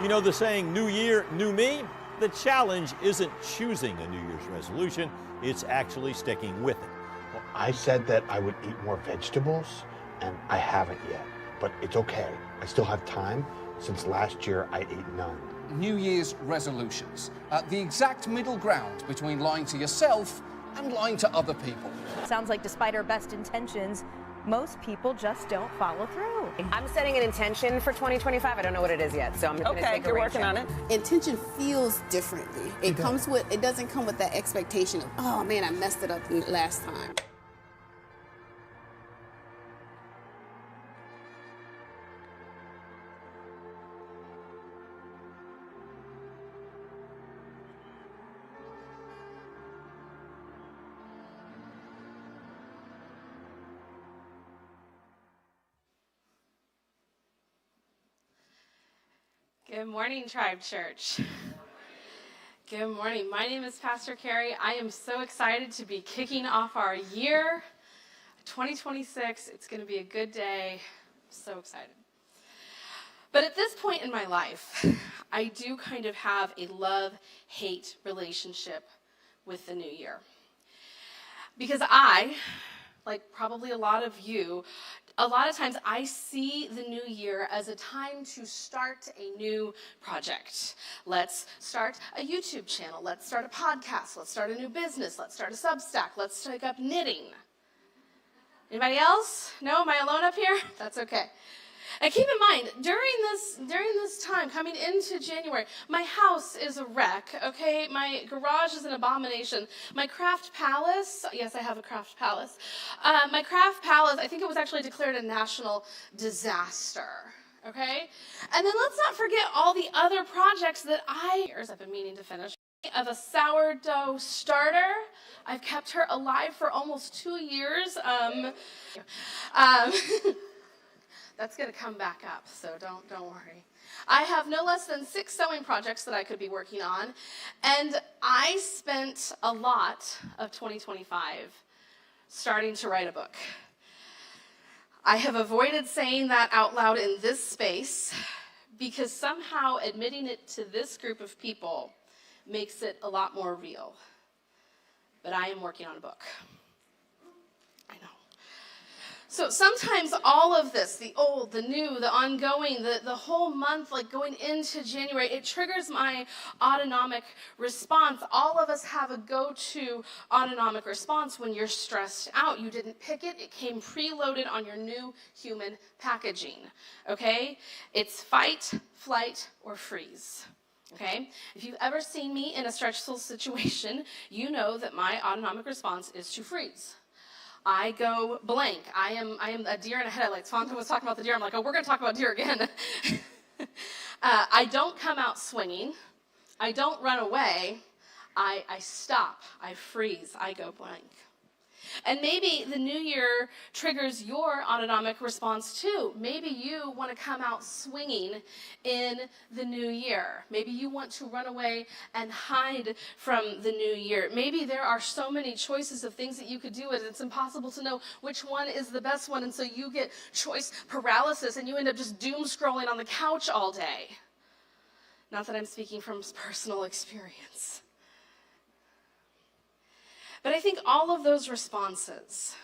You know the saying, new year, new me? The challenge isn't choosing a New Year's resolution, it's actually sticking with it. Well, I said that I would eat more vegetables, and I haven't yet. But it's okay. I still have time. Since last year, I ate none. New Year's resolutions. The exact middle ground between lying to yourself and lying to other people. Sounds like despite our best intentions, most people just don't follow through. I'm setting an intention for 2025. I don't know what it is yet, so I'm going to take a rain check. On it. Intention feels differently. It doesn't come with that expectation of, oh man, I messed it up last time. Good morning, Tribe Church. Good morning. My name is Pastor Carrie. I am so excited to be kicking off our year, 2026. It's going to be a good day. I'm so excited. But at this point in my life, I do kind of have a love-hate relationship with the new year. Because I, like probably a lot of you, a lot of times I see the new year as a time to start a new project. Let's start a YouTube channel. Let's start a podcast. Let's start a new business. Let's start a Substack. Let's take up knitting. Anybody else? No? Am I alone up here? That's okay. And keep in mind, during this time, coming into January, my house is a wreck, okay? My garage is an abomination. My craft palace, yes, I have a craft palace. My craft palace, I think it was actually declared a national disaster, okay? And then let's not forget all the other projects that I've been meaning to finish. Of a sourdough starter. I've kept her alive for almost 2 years. That's going to come back up, so don't worry. I have no less than 6 sewing projects that I could be working on, and I spent a lot of 2025 starting to write a book. I have avoided saying that out loud in this space because somehow admitting it to this group of people makes it a lot more real. But I am working on a book. I know. So sometimes all of this, the old, the new, the ongoing, the whole month, like going into January, it triggers my autonomic response. All of us have a go-to autonomic response when you're stressed out. You didn't pick it. It came preloaded on your new human packaging, okay? It's fight, flight, or freeze. Okay? If you've ever seen me in a stressful situation, you know that my autonomic response is to freeze. I go blank. I am a deer in a headlights. Fonta was talking about the deer. I'm like, oh, we're going to talk about deer again. I don't come out swinging. I don't run away. I stop. I freeze. I go blank. And maybe the new year triggers your autonomic response too. Maybe you want to come out swinging in the new year. Maybe you want to run away and hide from the new year. Maybe there are so many choices of things that you could do, and it's impossible to know which one is the best one, and so you get choice paralysis and you end up just doom scrolling on the couch all day. Not that I'm speaking from personal experience. But I think all of those responses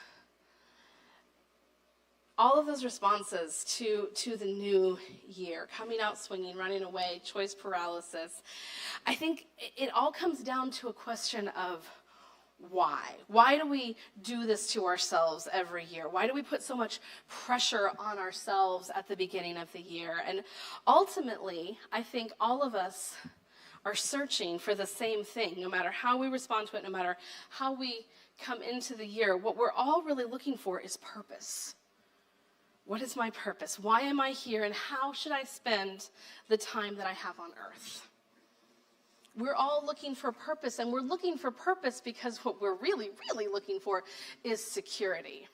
to the new year, coming out swinging, running away, choice paralysis, I think it all comes down to a question of why. Why do we do this to ourselves every year? Why do we put so much pressure on ourselves at the beginning of the year? And ultimately, I think all of us are searching for the same thing, no matter how we respond to it, no matter how we come into the year. What we're all really looking for is purpose. What is my purpose? Why am I here? And how should I spend the time that I have on earth? We're all looking for purpose, and we're looking for purpose because what we're really, really looking for is security.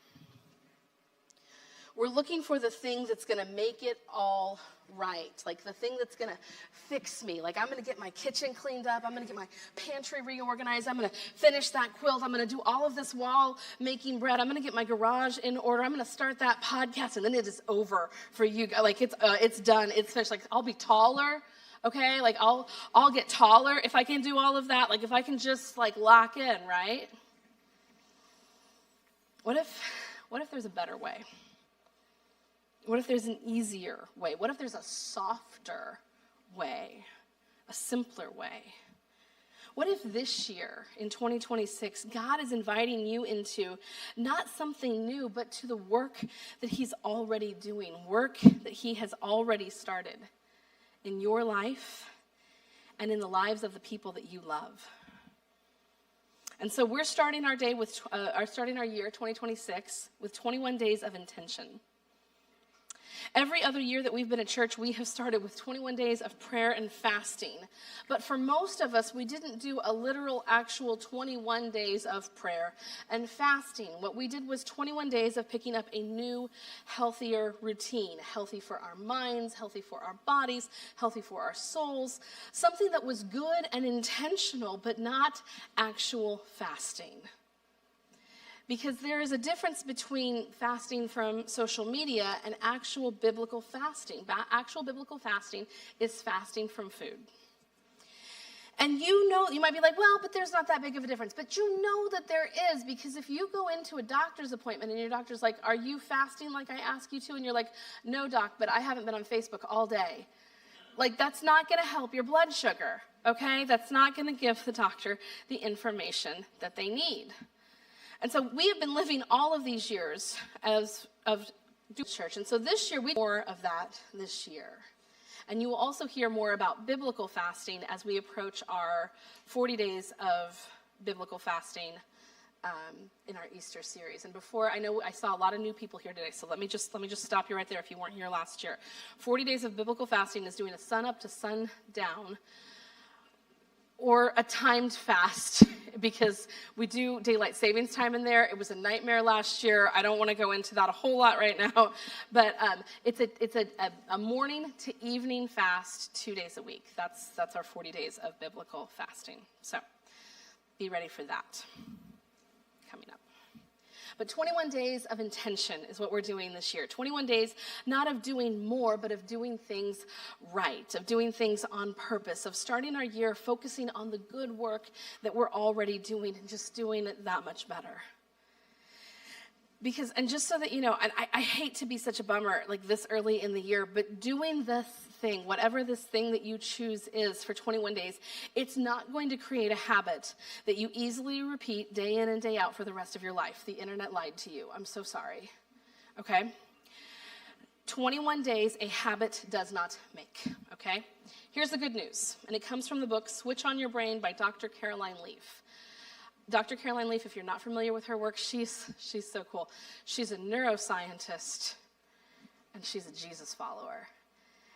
We're looking for the thing that's going to make it all right, like the thing that's going to fix me. Like, I'm going to get my kitchen cleaned up. I'm going to get my pantry reorganized. I'm going to finish that quilt. I'm going to do all of this while making bread. I'm going to get my garage in order. I'm going to start that podcast, and then it is over for you. Like, it's done. It's finished. Like, I'll be taller. Okay, like I'll get taller if I can do all of that, like if I can just like lock in, right? What if there's a better way? What if there's an easier way? What if there's a softer way, a simpler way? What if this year, in 2026, God is inviting you into not something new, but to the work that he's already doing, work that he has already started in your life and in the lives of the people that you love? And so we're starting our day with, starting our year, 2026, with 21 days of intention. Every other year that we've been at church, we have started with 21 days of prayer and fasting. But for most of us, we didn't do a literal, actual 21 days of prayer and fasting. What we did was 21 days of picking up a new, healthier routine. Healthy for our minds, healthy for our bodies, healthy for our souls. Something that was good and intentional, but not actual fasting. Because there is a difference between fasting from social media and actual biblical fasting. Actual biblical fasting is fasting from food. And you know, you might be like, well, but there's not that big of a difference. But you know that there is, because if you go into a doctor's appointment and your doctor's like, are you fasting like I ask you to? And you're like, no, doc, but I haven't been on Facebook all day. Like, that's not going to help your blood sugar, okay? That's not going to give the doctor the information that they need. And so we have been living all of these years of church. And so this year, we more of that this year. And you will also hear more about biblical fasting as we approach our 40 days of biblical fasting in our Easter series. And before, I know I saw a lot of new people here today, so let me just stop you right there if you weren't here last year. 40 days of biblical fasting is doing a sun up to sundown, or a timed fast, because we do daylight savings time in there. It was a nightmare last year. I don't want to go into that a whole lot right now, but it's a morning to evening fast 2 days a week. That's our 40 days of biblical fasting. So be ready for that coming up. But 21 days of intention is what we're doing this year. 21 days, not of doing more, but of doing things right, of doing things on purpose, of starting our year focusing on the good work that we're already doing and just doing it that much better. Because, and just so that you know, and I hate to be such a bummer like this early in the year, but doing this thing, whatever this thing that you choose is for 21 days, it's not going to create a habit that you easily repeat day in and day out for the rest of your life. The internet lied to you. I'm so sorry. Okay? 21 days, a habit does not make. Okay? Here's the good news, and it comes from the book Switch on Your Brain by Dr. Caroline Leaf. Dr. Caroline Leaf, if you're not familiar with her work, she's so cool. She's a neuroscientist, and she's a Jesus follower.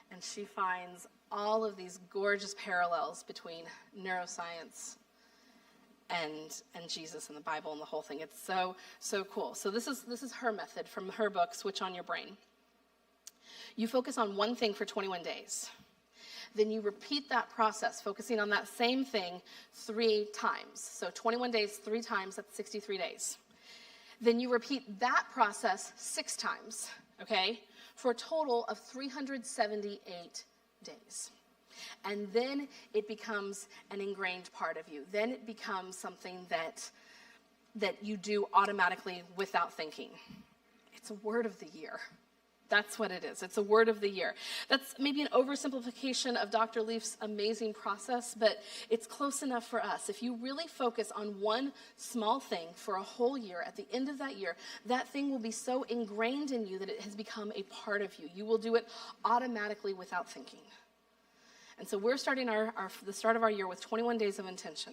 And she finds all of these gorgeous parallels between neuroscience and Jesus and the Bible and the whole thing. It's so cool. So this is her method from her book, Switch on Your Brain. You focus on one thing for 21 days. Then you repeat that process, focusing on that same thing 3 times. So 21 days, 3 times, that's 63 days. Then you repeat that process 6 times, okay, for a total of 378 days. And then it becomes an ingrained part of you. Then it becomes something that you do automatically without thinking. It's a word of the year. That's what it is. It's a word of the year. That's maybe an oversimplification of Dr. Leaf's amazing process, but it's close enough for us. If you really focus on one small thing for a whole year, at the end of that year, that thing will be so ingrained in you that it has become a part of you. You will do it automatically without thinking. And so we're starting the start of our year with 21 days of intention.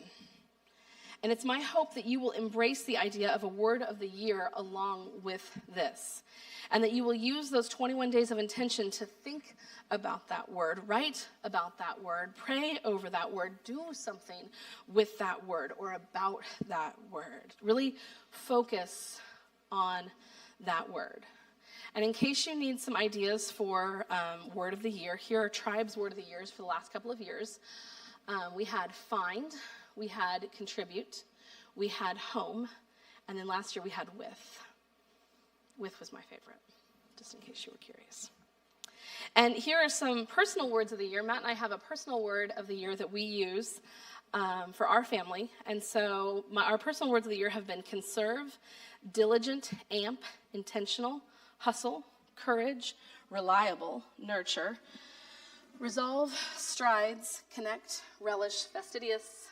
And it's my hope that you will embrace the idea of a word of the year along with this. And that you will use those 21 days of intention to think about that word, write about that word, pray over that word, do something with that word or about that word. Really focus on that word. And in case you need some ideas for word of the year, here are Tribe's word of the years for the last couple of years. We had find, we had contribute, we had home, and then last year we had with. With was my favorite, just in case you were curious. And here are some personal words of the year. Matt and I have a personal word of the year that we use for our family. And so our personal words of the year have been conserve, diligent, amp, intentional, hustle, courage, reliable, nurture, resolve, strides, connect, relish, fastidious,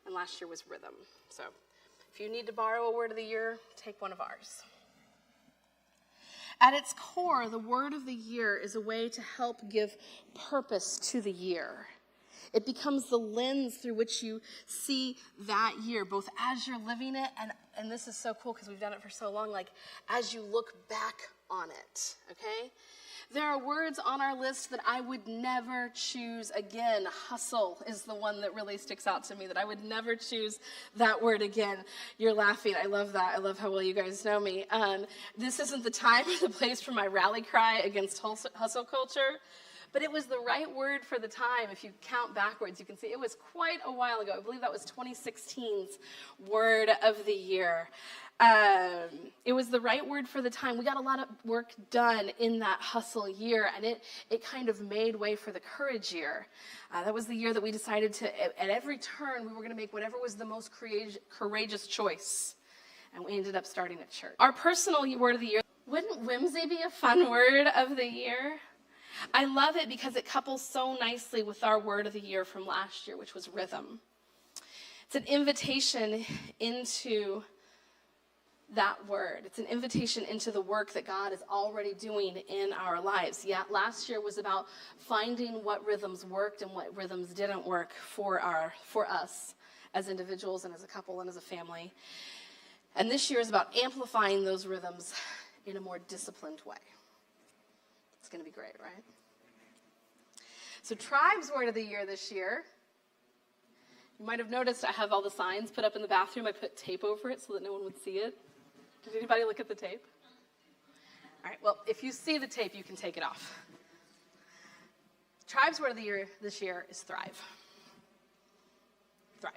and last year was rhythm. So if you need to borrow a word of the year, take one of ours. At its core, the word of the year is a way to help give purpose to the year. It becomes the lens through which you see that year, both as you're living it, and this is so cool because we've done it for so long, like as you look back on it, okay? There are words on our list that I would never choose again. Hustle is the one that really sticks out to me, that I would never choose that word again. You're laughing. I love that. I love how well you guys know me. This isn't the time or the place for my rally cry against hustle culture, but it was the right word for the time. If you count backwards, you can see it was quite a while ago. I believe that was 2016's word of the year. It was the right word for the time. We got a lot of work done in that hustle year, and it kind of made way for the courage year. That was the year that we decided to, at every turn, we were going to make whatever was the most courageous choice, and we ended up starting a church. Our personal word of the year, wouldn't whimsy be a fun word of the year? I love it because it couples so nicely with our word of the year from last year, which was rhythm. It's an invitation into that word. It's an invitation into the work that God is already doing in our lives. Yeah, last year was about finding what rhythms worked and what rhythms didn't work for us as individuals and as a couple and as a family. And this year is about amplifying those rhythms in a more disciplined way. It's going to be great, right? So Tribe's word of the year this year, you might have noticed I have all the signs put up in the bathroom. I put tape over it so that no one would see it. Did anybody look at the tape? All right, well, if you see the tape, you can take it off. Tribe's word of the year this year is thrive. Thrive.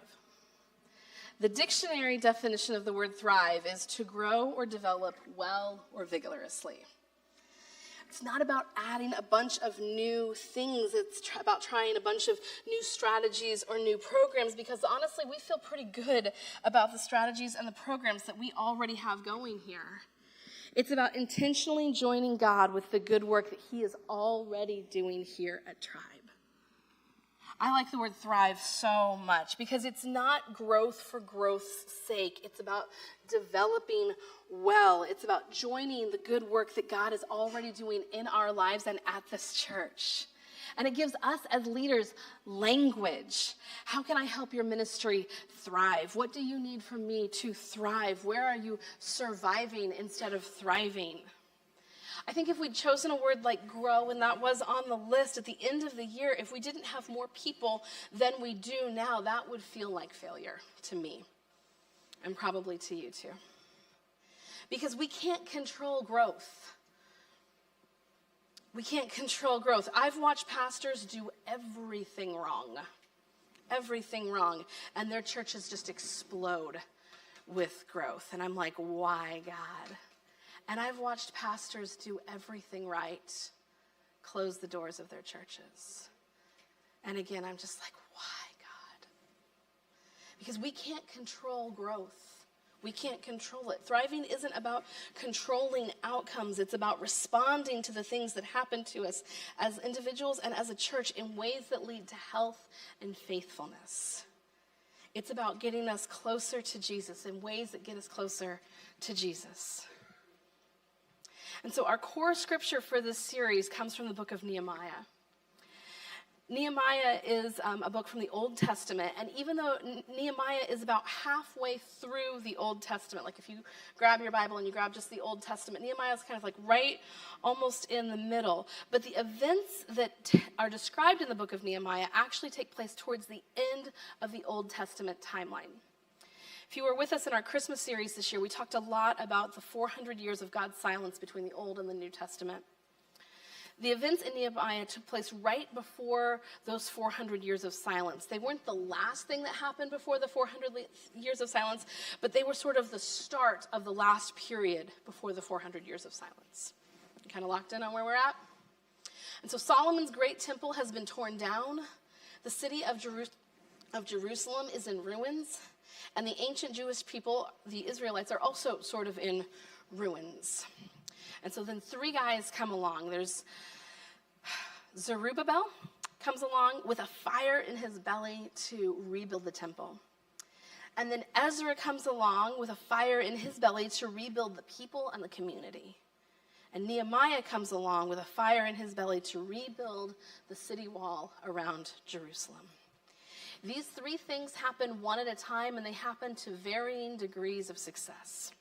The dictionary definition of the word thrive is to grow or develop well or vigorously. It's not about adding a bunch of new things. It's about trying a bunch of new strategies or new programs, because honestly, we feel pretty good about the strategies and the programs that we already have going here. It's about intentionally joining God with the good work that he is already doing here at Tribe. I like the word thrive so much because it's not growth for growth's sake. It's about developing well. It's about joining the good work that God is already doing in our lives and at this church. And it gives us as leaders language. How can I help your ministry thrive? What do you need from me to thrive? Where are you surviving instead of thriving? I think if we'd chosen a word like grow, and that was on the list at the end of the year, if we didn't have more people than we do now, that would feel like failure to me, and probably to you too. Because we can't control growth. We can't control growth. I've watched pastors do everything wrong, and their churches just explode with growth. And I'm like, why, God? And I've watched pastors do everything right, close the doors of their churches. And again, I'm just like, why, God? Because we can't control growth. We can't control it. Thriving isn't about controlling outcomes. It's about responding to the things that happen to us as individuals and as a church in ways that lead to health and faithfulness. It's about getting us closer to Jesus in ways that get us closer to Jesus. And so our core scripture for this series comes from the book of Nehemiah. Nehemiah is a book from the Old Testament, and even though Nehemiah is about halfway through the Old Testament, like if you grab your Bible and you grab just the Old Testament, Nehemiah is kind of like right almost in the middle. But the events that are described in the book of Nehemiah actually take place towards the end of the Old Testament timeline. If you were with us in our Christmas series this year, we talked a lot about the 400 years of God's silence between the Old and the New Testament. The events in Nehemiah took place right before those 400 years of silence. They weren't the last thing that happened before the 400 years of silence, but they were sort of the start of the last period before the 400 years of silence. You kind of locked in on where we're at? And so Solomon's great temple has been torn down. The city of Jerusalem is in ruins. And the ancient Jewish people, the Israelites, are also sort of in ruins. And so then three guys come along. There's Zerubbabel comes along with a fire in his belly to rebuild the temple. And then Ezra comes along with a fire in his belly to rebuild the people and the community. And Nehemiah comes along with a fire in his belly to rebuild the city wall around Jerusalem. These three things happen one at a time, and they happen to varying degrees of success.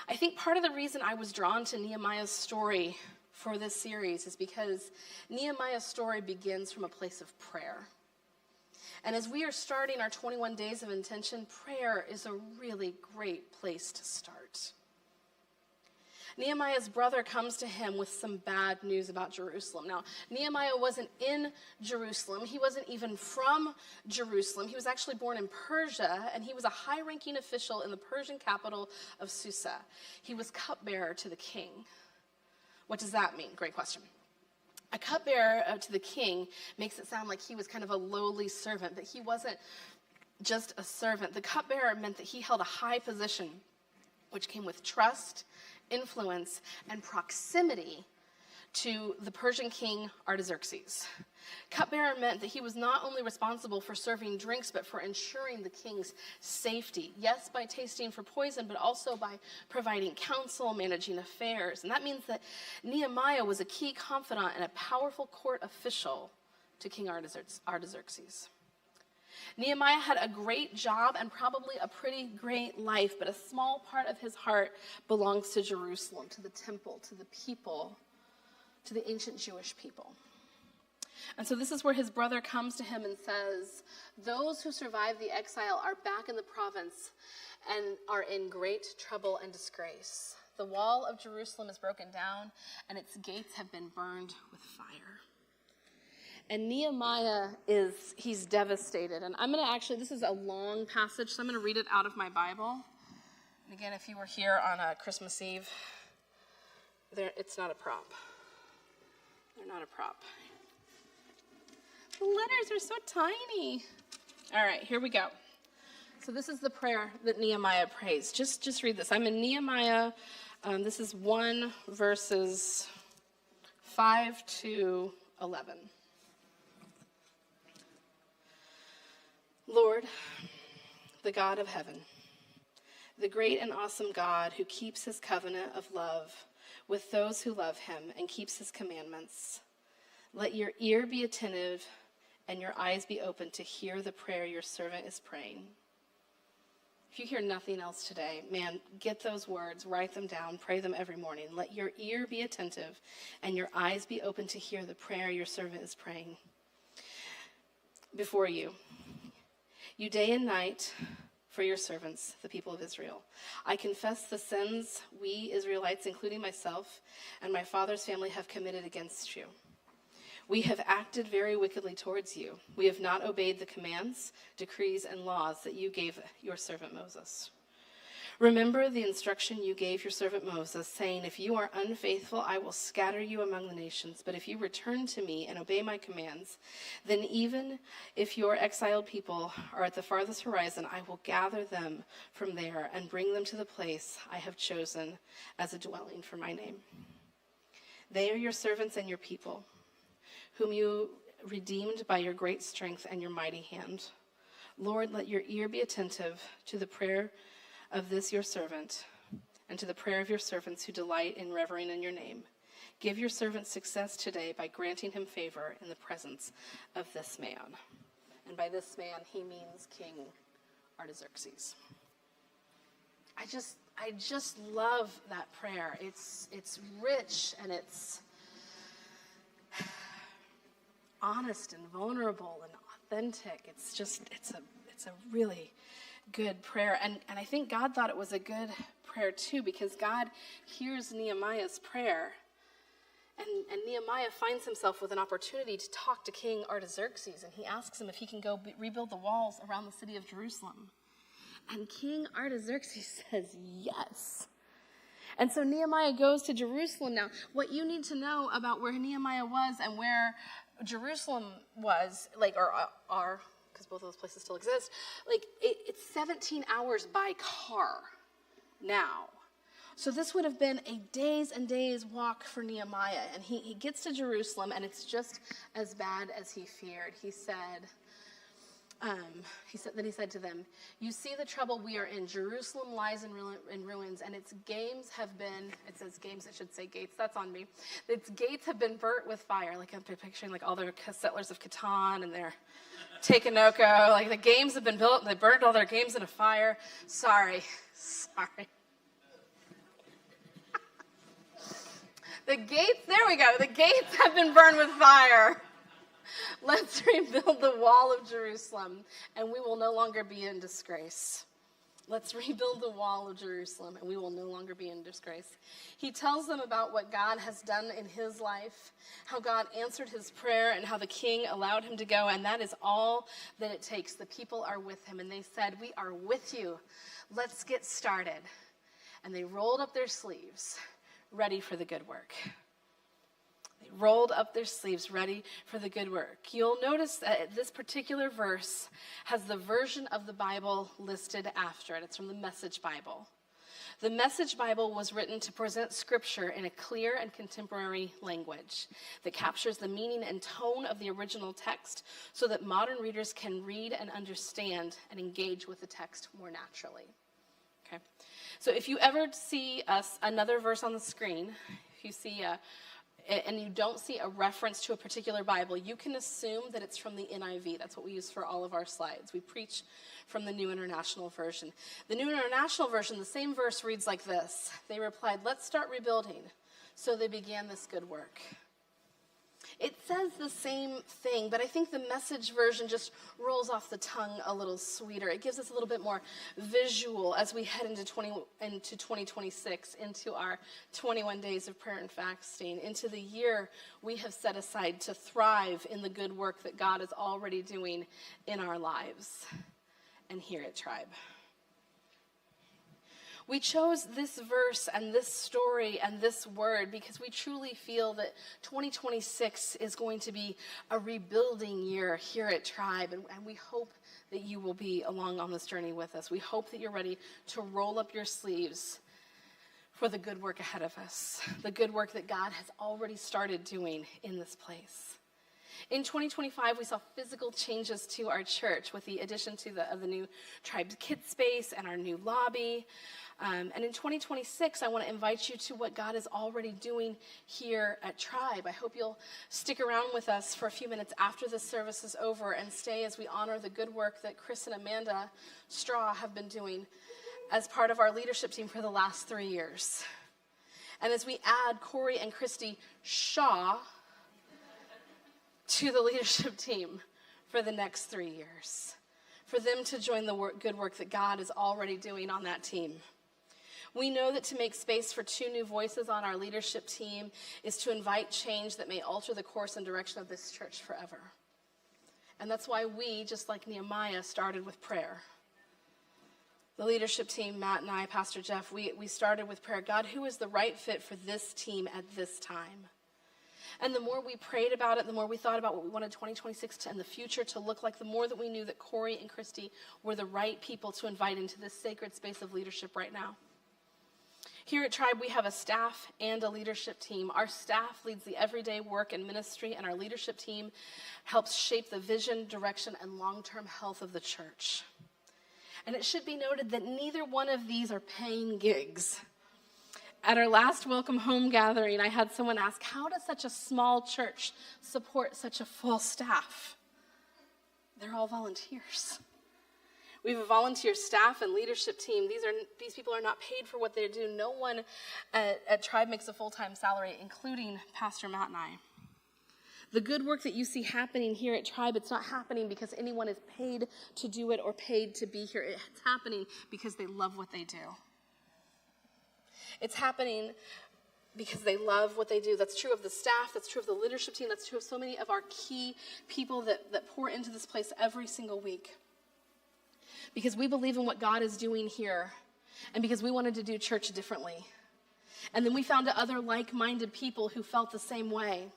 I think part of the reason I was drawn to Nehemiah's story for this series is because Nehemiah's story begins from a place of prayer. And as we are starting our 21 days of intention, prayer is a really great place to start. Nehemiah's brother comes to him with some bad news about Jerusalem. Now, Nehemiah wasn't in Jerusalem. He wasn't even from Jerusalem. He was actually born in Persia, and he was a high-ranking official in the Persian capital of Susa. He was cupbearer to the king. What does that mean? Great question. A cupbearer to the king makes it sound like he was kind of a lowly servant, but he wasn't just a servant. The cupbearer meant that he held a high position, which came with trust, influence, and proximity to the Persian king Artaxerxes. Cupbearer meant that he was not only responsible for serving drinks, but for ensuring the king's safety. Yes, by tasting for poison, but also by providing counsel, managing affairs. And that means that Nehemiah was a key confidant and a powerful court official to King Artaxerxes. Nehemiah had a great job and probably a pretty great life, but a small part of his heart belongs to Jerusalem, to the temple, to the people, to the ancient Jewish people. And so this is where his brother comes to him and says, those who survived the exile are back in the province and are in great trouble and disgrace. The wall of Jerusalem is broken down, and its gates have been burned with fire. And Nehemiah he's devastated. And I'm going to actually, this is a long passage, so I'm going to read it out of my Bible. And again, if you were here on Christmas Eve, it's not a prop. They're not a prop. The letters are so tiny. All right, here we go. So this is the prayer that Nehemiah prays. Just read this. I'm in Nehemiah. This is 1 verses 5 to 11. Lord, the God of heaven, the great and awesome God who keeps his covenant of love with those who love him and keeps his commandments, let your ear be attentive and your eyes be open to hear the prayer your servant is praying. If you hear nothing else today, man, get those words, write them down, pray them every morning. Let your ear be attentive and your eyes be open to hear the prayer your servant is praying before you. You day and night for your servants, the people of Israel. I confess the sins we Israelites, including myself and my father's family, have committed against you. We have acted very wickedly towards you. We have not obeyed the commands, decrees, and laws that you gave your servant Moses. Remember the instruction you gave your servant Moses, saying, if you are unfaithful, I will scatter you among the nations. But if you return to me and obey my commands, then even if your exiled people are at the farthest horizon, I will gather them from there and bring them to the place I have chosen as a dwelling for my name. They are your servants and your people, whom you redeemed by your great strength and your mighty hand. Lord, let your ear be attentive to the prayer of this your servant, and to the prayer of your servants who delight in revering in your name. Give your servant success today by granting him favor in the presence of this man. And by this man, he means King Artaxerxes. I just love that prayer. It's rich and it's honest and vulnerable and authentic. It's a really good prayer. And I think God thought it was a good prayer too, because God hears Nehemiah's prayer. And Nehemiah finds himself with an opportunity to talk to King Artaxerxes, and he asks him if he can go rebuild the walls around the city of Jerusalem. And King Artaxerxes says yes. And so Nehemiah goes to Jerusalem now. What you need to know about where Nehemiah was and where Jerusalem was, like, or are, because both of those places still exist, like, it's 17 hours by car now. So this would have been a days and days walk for Nehemiah. And he gets to Jerusalem, and it's just as bad as he feared. He said to them, "You see the trouble we are in. Jerusalem lies in ruins, and its games have been," it says games, it should say gates, that's on me. "Its gates have been burnt with fire." Like, I'm picturing like all the settlers of Catan and their Takenoko. Like, the games have been built, and they burned all their games in a fire. Sorry. The gates, there we go. The gates have been burned with fire. Let's rebuild the wall of Jerusalem, and we will no longer be in disgrace. Let's rebuild the wall of Jerusalem, and we will no longer be in disgrace. He tells them about what God has done in his life, how God answered his prayer, and how the king allowed him to go, and that is all that it takes. The people are with him, and they said, "We are with you. Let's get started." And they rolled up their sleeves, ready for the good work. They rolled up their sleeves, ready for the good work. You'll notice that this particular verse has the version of the Bible listed after it. It's from the Message Bible. The Message Bible was written to present Scripture in a clear and contemporary language that captures the meaning and tone of the original text so that modern readers can read and understand and engage with the text more naturally. Okay? So if you ever see another verse on the screen, if you see and you don't see a reference to a particular Bible, you can assume that it's from the NIV. That's what we use for all of our slides. We preach from the New International Version. The New International Version, the same verse reads like this. They replied, "Let's start rebuilding." So they began this good work. It says the same thing, but I think the Message version just rolls off the tongue a little sweeter. It gives us a little bit more visual as we head into 2026, into our 21 days of prayer and fasting, into the year we have set aside to thrive in the good work that God is already doing in our lives and here at Tribe. We chose this verse and this story and this word because we truly feel that 2026 is going to be a rebuilding year here at Tribe, and we hope that you will be along on this journey with us. We hope that you're ready to roll up your sleeves for the good work ahead of us, the good work that God has already started doing in this place. In 2025, we saw physical changes to our church with the addition of the new Tribe Kids space and our new lobby. And in 2026, I want to invite you to what God is already doing here at Tribe. I hope you'll stick around with us for a few minutes after this service is over and stay as we honor the good work that Chris and Amanda Straw have been doing as part of our leadership team for the last 3 years. And as we add Corey and Christy Shaw to the leadership team for the next 3 years, for them to join the good work that God is already doing on that team. We know that to make space for 2 new voices on our leadership team is to invite change that may alter the course and direction of this church forever. And that's why we, just like Nehemiah, started with prayer. The leadership team, Matt and I, Pastor Jeff, we started with prayer. God, who is the right fit for this team at this time? And the more we prayed about it, the more we thought about what we wanted 2026 and the future to look like, the more that we knew that Corey and Christy were the right people to invite into this sacred space of leadership right now. Here at Tribe, we have a staff and a leadership team. Our staff leads the everyday work and ministry, and our leadership team helps shape the vision, direction, and long-term health of the church. And it should be noted that neither one of these are paying gigs. At our last Welcome Home gathering, I had someone ask, how does such a small church support such a full staff? They're all volunteers. We have a volunteer staff and leadership team. These people are not paid for what they do. No one at Tribe makes a full-time salary, including Pastor Matt and I. The good work that you see happening here at Tribe, it's not happening because anyone is paid to do it or paid to be here. It's happening because they love what they do. It's happening because they love what they do. That's true of the staff. That's true of the leadership team. That's true of so many of our key people that pour into this place every single week. Because we believe in what God is doing here, and because we wanted to do church differently. And then we found other like-minded people who felt the same way.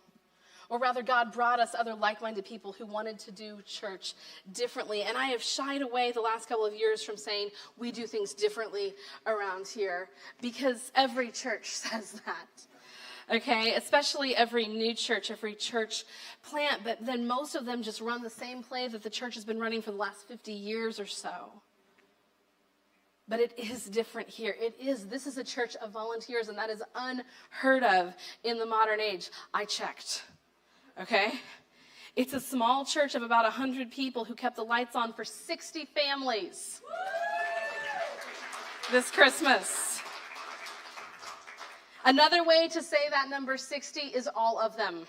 Or rather, God brought us other like-minded people who wanted to do church differently. And I have shied away the last couple of years from saying we do things differently around here, because every church says that. Okay, especially every new church, every church plant, but then most of them just run the same play that the church has been running for the last 50 years or so. But it is different here. This is a church of volunteers, and that is unheard of in the modern age. I checked, okay? It's a small church of about 100 people who kept the lights on for 60 families this Christmas. Another way to say that number 60 is all of them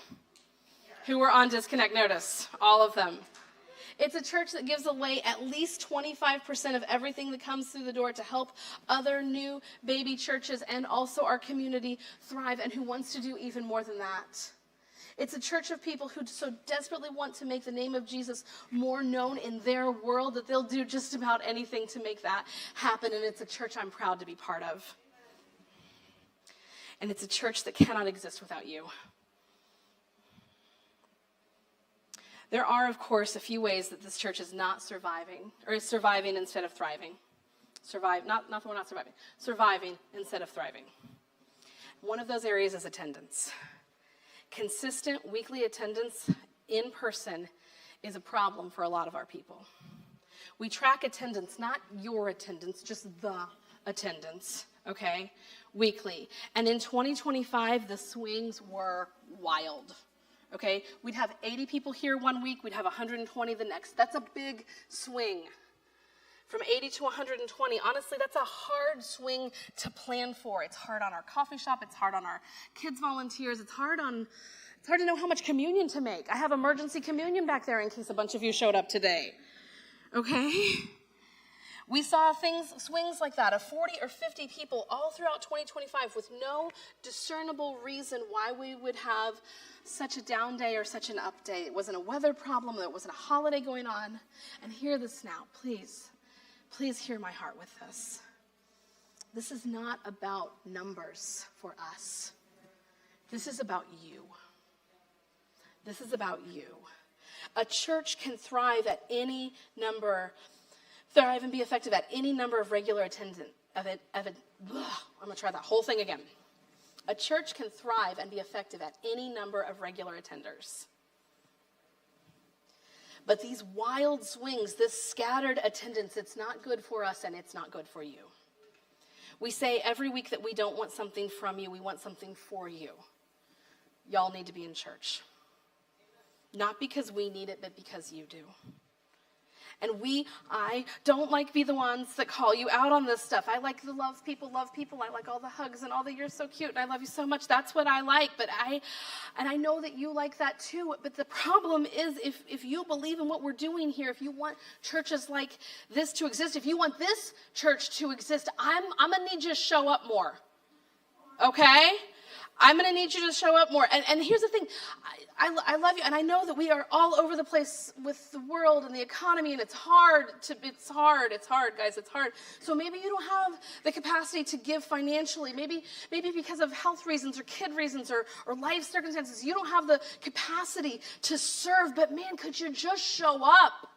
who were on disconnect notice, all of them. It's a church that gives away at least 25% of everything that comes through the door to help other new baby churches and also our community thrive, and who wants to do even more than that. It's a church of people who so desperately want to make the name of Jesus more known in their world that they'll do just about anything to make that happen, and it's a church I'm proud to be part of. And it's a church that cannot exist without you. There are, of course, a few ways that this church is not surviving, or is surviving instead of thriving. Not that we're not surviving. Surviving instead of thriving. One of those areas is attendance. Consistent weekly attendance in person is a problem for a lot of our people. We track attendance, not your attendance, just the attendance, okay, weekly. And in 2025, the swings were wild, okay? We'd have 80 people here one week, we'd have 120 the next. That's a big swing. From 80 to 120, honestly, that's a hard swing to plan for. It's hard on our coffee shop, it's hard on our kids volunteers, it's hard to know how much communion to make. I have emergency communion back there in case a bunch of you showed up today, okay? We saw swings like that of 40 or 50 people all throughout 2025 with no discernible reason why we would have such a down day or such an up day. It wasn't a weather problem, it wasn't a holiday going on. And hear this now, please. Please hear my heart with this. This is not about numbers for us. This is about you. This is about you. A church can thrive and be effective at any number of regular attendance. I'm going to try that whole thing again. A church can thrive and be effective at any number of regular attenders. But these wild swings, this scattered attendance, it's not good for us and it's not good for you. We say every week that we don't want something from you, we want something for you. Y'all need to be in church. Not because we need it, but because you do. And I don't like be the ones that call you out on this stuff. I like the love people. I like all the hugs and all the you're so cute and I love you so much. That's what I like. And I know that you like that too. But the problem is if you believe in what we're doing here, if you want churches like this to exist, if you want this church to exist, I'm going to need you to show up more. Okay? I'm going to need you to show up more. And here's the thing. I love you, and I know that we are all over the place with the world and the economy, and it's hard, guys, it's hard. So maybe you don't have the capacity to give financially. Maybe because of health reasons or kid reasons or life circumstances, you don't have the capacity to serve. But man, could you just show up?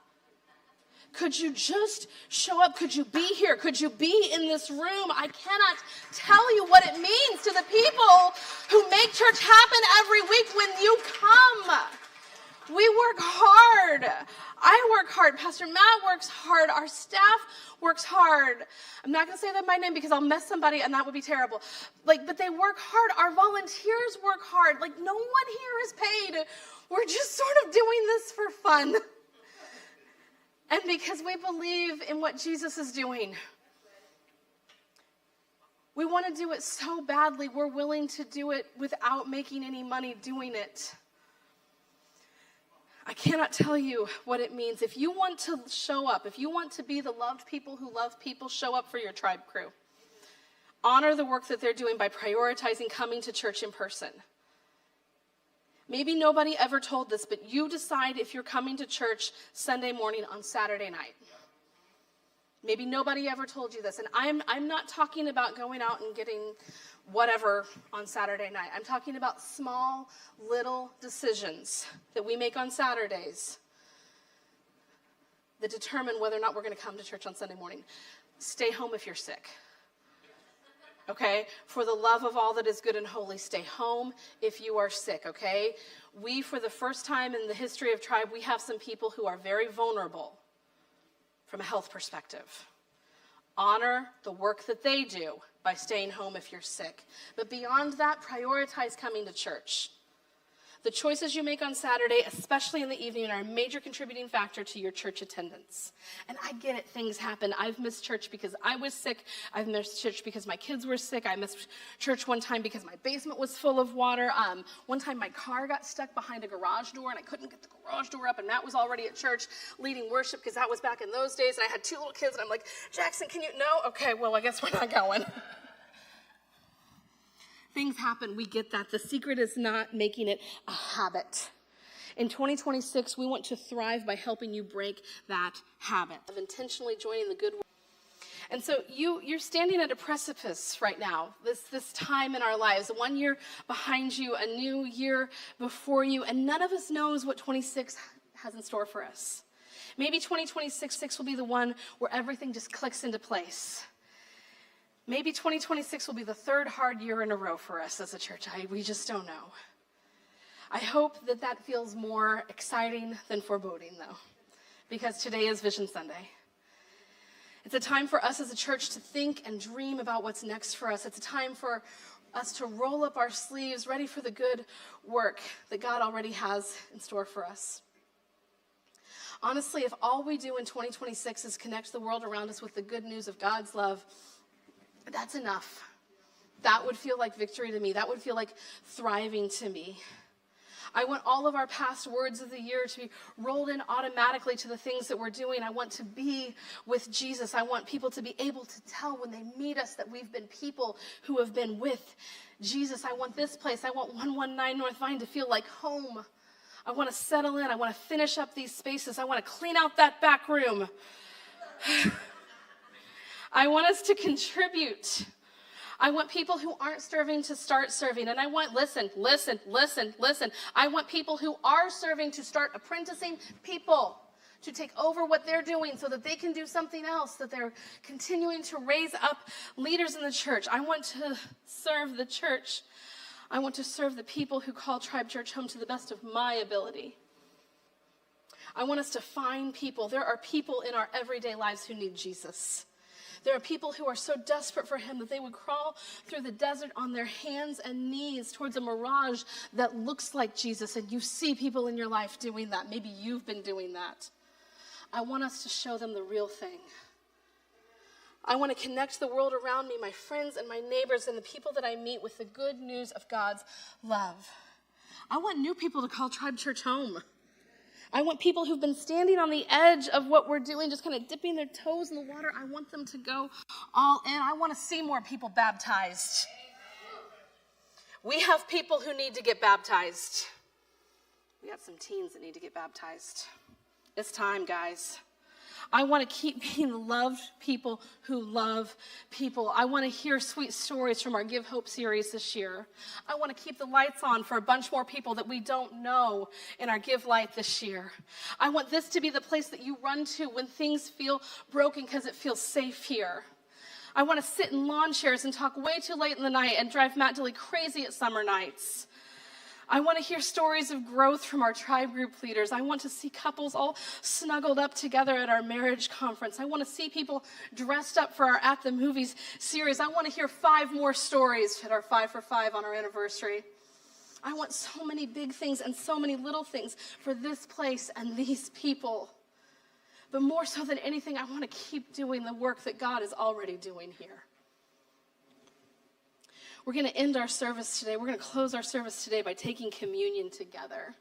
Could you just show up? Could you be here? Could you be in this room? I cannot tell you what it means to the people who make church happen every week when you come. We work hard. I work hard. Pastor Matt works hard. Our staff works hard. I'm not going to say that by name because I'll mess somebody and that would be terrible. But they work hard. Our volunteers work hard. No one here is paid. We're just sort of doing this for fun. And because we believe in what Jesus is doing. We want to do it so badly, we're willing to do it without making any money doing it. I cannot tell you what it means. If you want to show up, if you want to be the loved people who love people, show up for your tribe crew. Honor the work that they're doing by prioritizing coming to church in person. Maybe nobody ever told this, but you decide if you're coming to church Sunday morning on Saturday night. Maybe nobody ever told you this. And I'm not talking about going out and getting whatever on Saturday night. I'm talking about small, little decisions that we make on Saturdays that determine whether or not we're going to come to church on Sunday morning. Stay home if you're sick. Okay? For the love of all that is good and holy, stay home if you are sick, okay? We, for the first time in the history of Tribe, we have some people who are very vulnerable from a health perspective. Honor the work that they do by staying home if you're sick. But beyond that, prioritize coming to church. The choices you make on Saturday, especially in the evening, are a major contributing factor to your church attendance. And I get it, things happen. I've missed church because I was sick. I've missed church because my kids were sick. I missed church one time because my basement was full of water. One time my car got stuck behind a garage door and I couldn't get the garage door up, and Matt was already at church leading worship because that was back in those days. And I had 2 little kids and I'm like, Jackson, can you? No? Okay, well, I guess we're not going. Things happen, we get that. The secret is not making it a habit. In 2026, we want to thrive by helping you break that habit of intentionally joining the good work. And so you're standing at a precipice right now, this time in our lives, 1 year behind you, a new year before you, and none of us knows what 26 has in store for us. Maybe 2026 will be the one where everything just clicks into place. Maybe 2026 will be the 3rd hard year in a row for us as a church. We just don't know. I hope that feels more exciting than foreboding, though, because today is Vision Sunday. It's a time for us as a church to think and dream about what's next for us. It's a time for us to roll up our sleeves, ready for the good work that God already has in store for us. Honestly, if all we do in 2026 is connect the world around us with the good news of God's love, that's enough. That would feel like victory to me. That would feel like thriving to me. I want all of our past words of the year to be rolled in automatically to the things that we're doing. I want to be with Jesus. I want people to be able to tell when they meet us that we've been people who have been with Jesus. I want this place, I want 119 North Vine to feel like home. I want to settle in. I want to finish up these spaces. I want to clean out that back room. I want us to contribute. I want people who aren't serving to start serving. And I want, listen. I want people who are serving to start apprenticing people to take over what they're doing so that they can do something else, that they're continuing to raise up leaders in the church. I want to serve the church. I want to serve the people who call Tribe Church home to the best of my ability. I want us to find people. There are people in our everyday lives who need Jesus. There are people who are so desperate for him that they would crawl through the desert on their hands and knees towards a mirage that looks like Jesus, and you see people in your life doing that. Maybe you've been doing that. I want us to show them the real thing. I want to connect the world around me, my friends and my neighbors and the people that I meet, with the good news of God's love. I want new people to call Tribe Church home. I want people who've been standing on the edge of what we're doing, just kind of dipping their toes in the water. I want them to go all in. I want to see more people baptized. We have people who need to get baptized. We got some teens that need to get baptized. It's time, guys. I want to keep being the loved people who love people. I want to hear sweet stories from our Give Hope series this year. I want to keep the lights on for a bunch more people that we don't know in our Give Light this year. I want this to be the place that you run to when things feel broken because it feels safe here. I want to sit in lawn chairs and talk way too late in the night and drive Matt Dilly crazy at summer nights. I want to hear stories of growth from our tribe group leaders. I want to see couples all snuggled up together at our marriage conference. I want to see people dressed up for our At the Movies series. I want to hear 5 more stories at our 5 for 5 on our anniversary. I want so many big things and so many little things for this place and these people. But more so than anything, I want to keep doing the work that God is already doing here. We're going to end our service today. We're going to close our service today by taking communion together.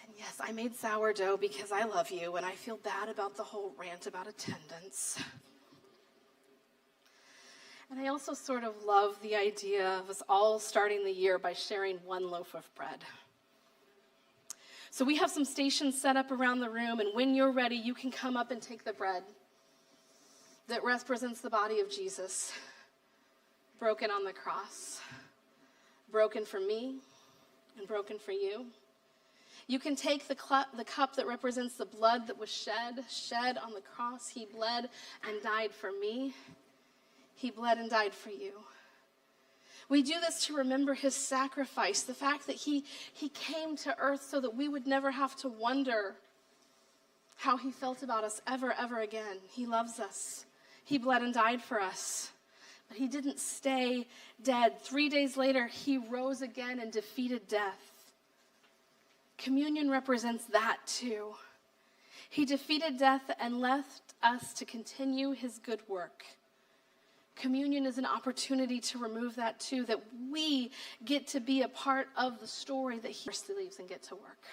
And yes, I made sourdough because I love you, and I feel bad about the whole rant about attendance. And I also sort of love the idea of us all starting the year by sharing 1 loaf of bread. So we have some stations set up around the room, and when you're ready, you can come up and take the bread. that represents the body of Jesus, broken on the cross, broken for me and broken for you. You can take the cup that represents the blood that was shed on the cross. He bled and died for me. He bled and died for you. We do this to remember his sacrifice, the fact that he came to earth so that we would never have to wonder how he felt about us ever again. He loves us. He bled and died for us. But he didn't stay dead. 3 days later, he rose again and defeated death. Communion represents that too. He defeated death and left us to continue his good work. Communion is an opportunity to remove that too, that we get to be a part of the story that he leaves and get to work.